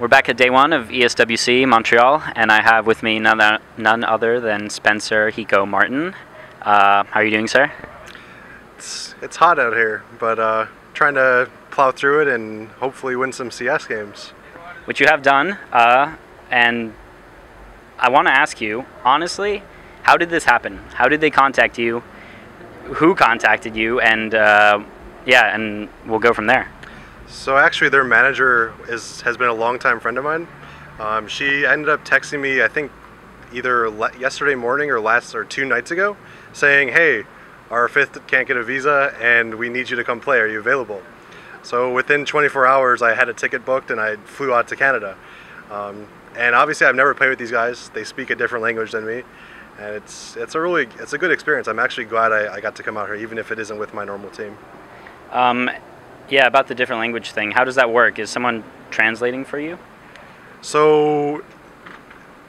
We're back at day one of ESWC Montreal, and I have with me none other than Spencer Hiko Martin. How are you doing, sir? It's hot out here, but trying to plow through it and hopefully win some CS games. Which you have done, and I want to ask you, honestly, how did this happen? How did they contact you? Who contacted you? And and we'll go from there. So actually their manager has been a longtime friend of mine. She ended up texting me, I think either yesterday morning or 2 nights ago, saying, hey, our fifth can't get a visa and we need you to come play. Are you available? So within 24 hours I had a ticket booked and I flew out to Canada. And obviously I've never played with these guys. They speak a different language than me. And it's a good experience. I'm actually glad I got to come out here, even if it isn't with my normal team. Yeah, about the different language thing. How does that work? Is someone translating for you? So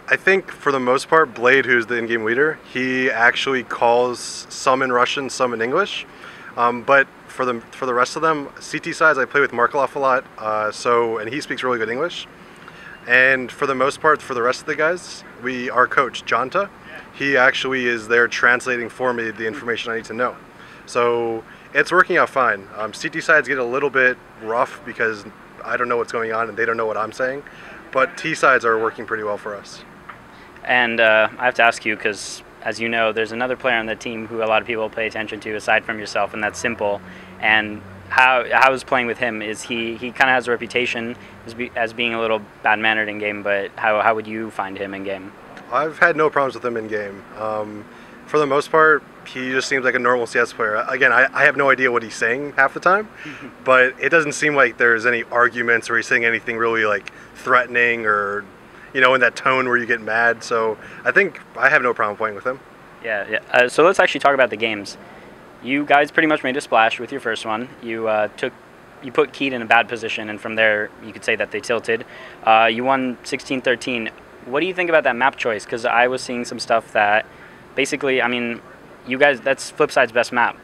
I think for the most part, Blade, who's the in-game leader, he actually calls some in Russian, some in English. But for the rest of them, CT sides, I play with Markelov a lot, and he speaks really good English. And for the most part, for the rest of the guys, our coach, Jonta, he actually is there translating for me the information I need to know. So it's working out fine. CT sides get a little bit rough because I don't know what's going on and they don't know what I'm saying, but T sides are working pretty well for us. And I have to ask you, because as you know, there's another player on the team who a lot of people pay attention to aside from yourself, and that's Simple. And how is playing with him? Is he kind of has a reputation as being a little bad-mannered in game, but how would you find him in game? I've had no problems with him in game. For the most part, he just seems like a normal CS player. Again, I have no idea what he's saying half the time, but it doesn't seem like there's any arguments or he's saying anything really like threatening or, in that tone where you get mad. So I think I have no problem playing with him. Yeah. So let's actually talk about the games. You guys pretty much made a splash with your first one. You put Keat in a bad position, and from there you could say that they tilted. You won 16-13. What do you think about that map choice? Because I was seeing some stuff that basically, you guys, that's Flipside's best map.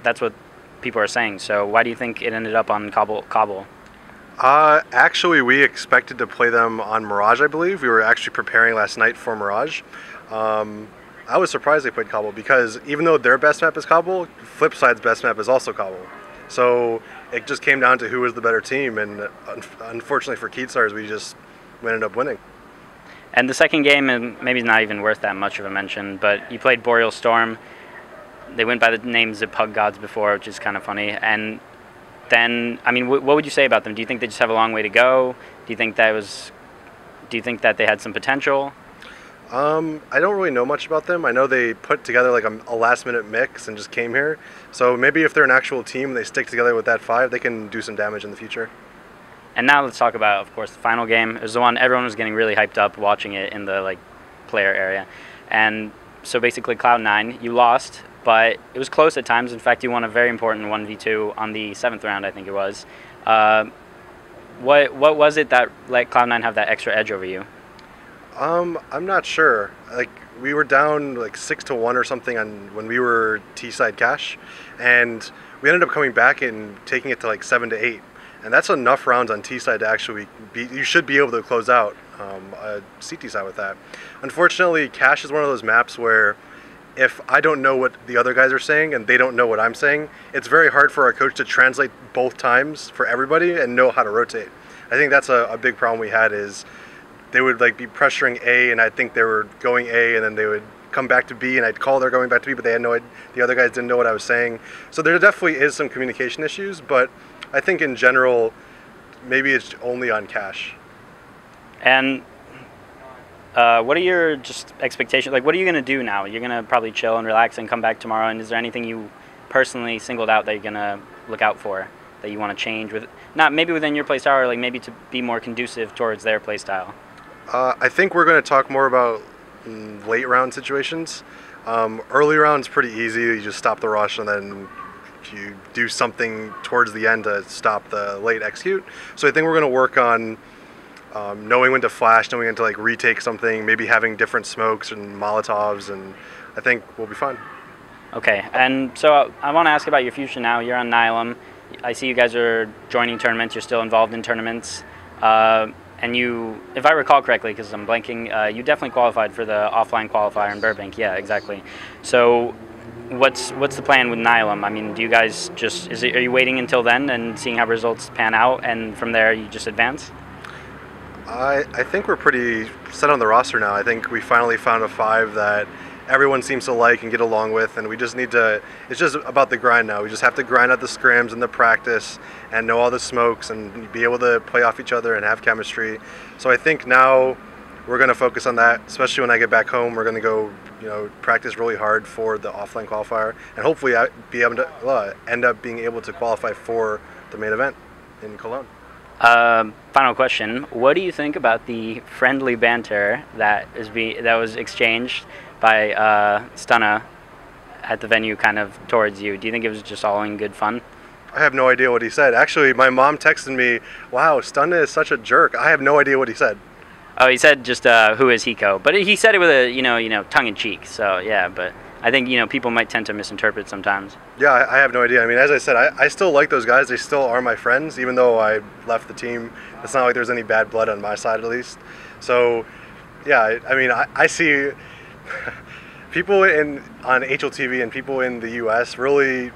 That's what people are saying. So why do you think it ended up on Cobble? Actually, we expected to play them on Mirage, I believe. We were actually preparing last night for Mirage. I was surprised they played Cobble because even though their best map is Cobble, Flipside's best map is also Cobble. So it just came down to who was the better team, and unfortunately for Keatsars, we ended up winning. And the second game, and maybe not even worth that much of a mention, but you played Boreal Storm. They went by the names of Pug Gods before, which is kind of funny. And then, what would you say about them? Do you think they just have a long way to go? Do you think that they had some potential? I don't really know much about them. I know they put together like a last-minute mix and just came here. So maybe if they're an actual team and they stick together with that 5, they can do some damage in the future. And now let's talk about, of course, the final game. It was the one everyone was getting really hyped up watching it in the player area. And so basically Cloud9, you lost, but it was close at times. In fact, you won a very important 1v2 on the 7th round, I think it was. What was it that let Cloud9 have that extra edge over you? I'm not sure. We were down 6-1 or something when we were T-side cash, and we ended up coming back and taking it to 7-8. And that's enough rounds on T-side to actually you should be able to close out CT side with that. Unfortunately, Cash is one of those maps where if I don't know what the other guys are saying and they don't know what I'm saying, it's very hard for our coach to translate both times for everybody and know how to rotate. I think that's a big problem we had is they would be pressuring A, and I think they were going A, and then they would come back to B, and I'd call they're going back to B, but they had no idea, the other guys didn't know what I was saying. So there definitely is some communication issues, but I think in general, maybe it's only on Cash. And what are your expectations? What are you going to do now? You're going to probably chill and relax and come back tomorrow, and is there anything you personally singled out that you're going to look out for, that you want to change, not maybe within your playstyle, or maybe to be more conducive towards their playstyle? I think we're going to talk more about late round situations. Early round's pretty easy. You just stop the rush and then you do something towards the end to stop the late execute. So I think we're going to work on knowing when to flash, knowing when to retake something, maybe having different smokes and Molotovs, and I think we'll be fine. Okay, and so I want to ask about your future now. You're on Nihilum. I see you guys are joining tournaments. You're still involved in tournaments. And you, if I recall correctly, because I'm blanking, you definitely qualified for the offline qualifier in Burbank. Yeah, exactly. So what's the plan with Nylum? I mean, do you guys just are you waiting until then and seeing how results pan out, and from there you just advance? I think we're pretty set on the roster now. I think we finally found a five that everyone seems to like and get along with, and we just need to, it's just about the grind now. We just have to grind out the scrims and the practice and know all the smokes and be able to play off each other and have chemistry. So I think now we're going to focus on that, especially when I get back home. We're going to go, practice really hard for the offline qualifier, and hopefully be able to end up being able to qualify for the main event in Cologne. Final question: what do you think about the friendly banter that was exchanged by Stunna at the venue, kind of towards you? Do you think it was just all in good fun? I have no idea what he said. Actually, my mom texted me, "Wow, Stunna is such a jerk." I have no idea what he said. Oh, he said just who is Hiko, but he said it with a tongue in cheek. So yeah, but I think people might tend to misinterpret sometimes. Yeah, I have no idea. I mean, as I said, I still like those guys. They still are my friends, even though I left the team. It's not like there's any bad blood on my side, at least. So, yeah, I mean, I see people on HLTV and people in the U.S. really,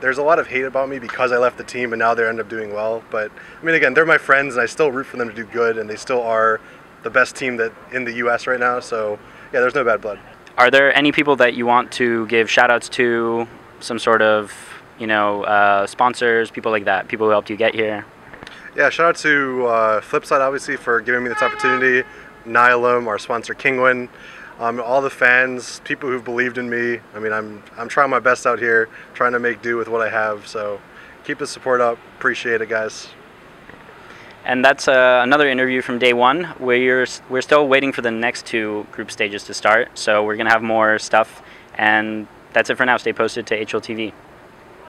there's a lot of hate about me because I left the team and now they end up doing well. But, I mean, again, they're my friends and I still root for them to do good, and they still are the best team in the U.S. right now. So, yeah, there's no bad blood. Are there any people that you want to give shout-outs to, some sort of, sponsors, people like that, people who helped you get here? Yeah, shout out to Flipside, obviously, for giving me this opportunity, Nylum, our sponsor, Kingwin, all the fans, people who've believed in me. I mean, I'm trying my best out here, trying to make do with what I have, so keep the support up. Appreciate it, guys. And that's another interview from day one. We're still waiting for the next two group stages to start, so we're going to have more stuff. And that's it for now. Stay posted to HLTV.